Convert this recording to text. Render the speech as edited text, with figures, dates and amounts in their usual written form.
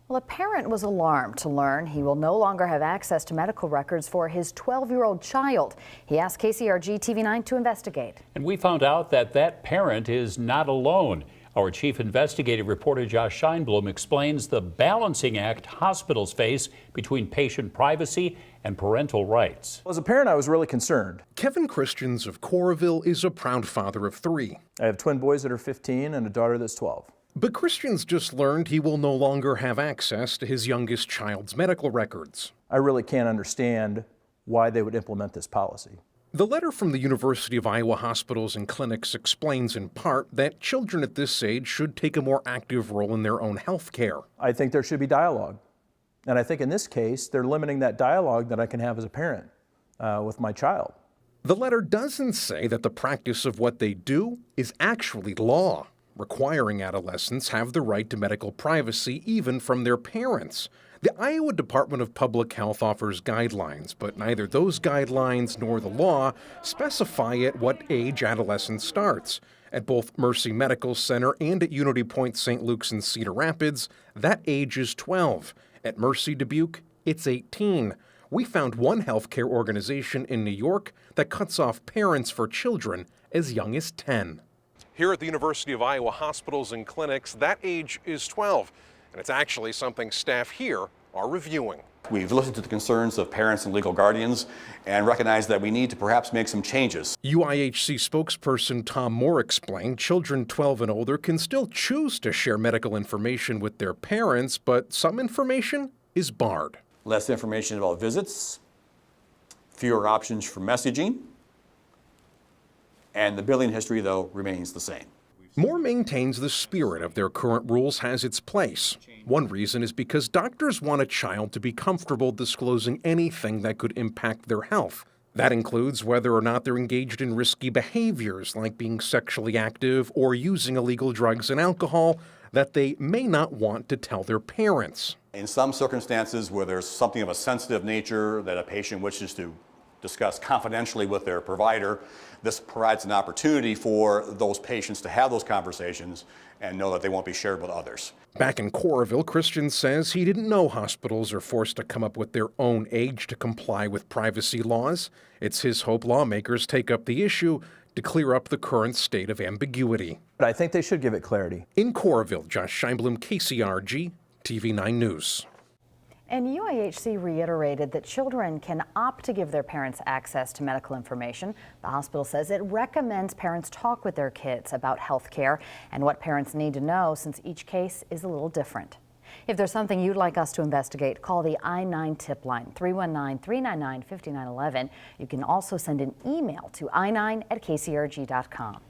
Well, a parent was alarmed to learn he will no longer have access to medical records for his 12-year-old child. He asked KCRG TV9 to investigate. And we found out that that parent is not alone. Our chief investigative reporter Josh Scheinblum explains the balancing act hospitals face between patient privacy and parental rights. As a parent, I was really concerned. Kevin Christians of Coralville is a proud father of 3. I have twin boys that are 15 and a daughter that's 12. But Christians just learned he will no longer have access to his youngest child's medical records. I really can't understand why they would implement this policy. The letter from the University of Iowa Hospitals and Clinics explains in part that children at this age should take a more active role in their own health care. I think there should be dialogue. And I think in this case, they're limiting that dialogue that I can have as a parent with my child. The letter doesn't say that the practice of what they do is actually law, requiring adolescents have the right to medical privacy even from their parents. The Iowa Department of Public Health offers guidelines, but neither those guidelines nor the law specify at what age adolescence starts. At both Mercy Medical Center and at Unity Point St. Luke's in Cedar Rapids, that age is 12. At Mercy Dubuque, it's 18. We found one healthcare organization in New York that cuts off parents for children as young as 10. Here at the University of Iowa Hospitals and Clinics, that age is 12, and it's actually something staff here are reviewing. We've listened to the concerns of parents and legal guardians and recognize that we need to perhaps make some changes. UIHC spokesperson Tom Moore explained children 12 and older can still choose to share medical information with their parents, but some information is barred. Less information about visits, fewer options for messaging, and the billing history, though, remains the same. Moore maintains the spirit of their current rules has its place. One reason is because doctors want a child to be comfortable disclosing anything that could impact their health. That includes whether or not they're engaged in risky behaviors like being sexually active or using illegal drugs and alcohol that they may not want to tell their parents. In some circumstances where there's something of a sensitive nature that a patient wishes to discuss confidentially with their provider, this provides an opportunity for those patients to have those conversations and know that they won't be shared with others. Back in Coralville, Christian says he didn't know hospitals are forced to come up with their own age to comply with privacy laws. It's his hope lawmakers take up the issue to clear up the current state of ambiguity. But I think they should give it clarity. In Coralville, Josh Scheinblum, KCRG, TV9 News. And UIHC reiterated that children can opt to give their parents access to medical information. The hospital says it recommends parents talk with their kids about health care and what parents need to know, since each case is a little different. If there's something you'd like us to investigate, call the I-9 tip line, 319-399-5911. You can also send an email to i9@kcrg.com.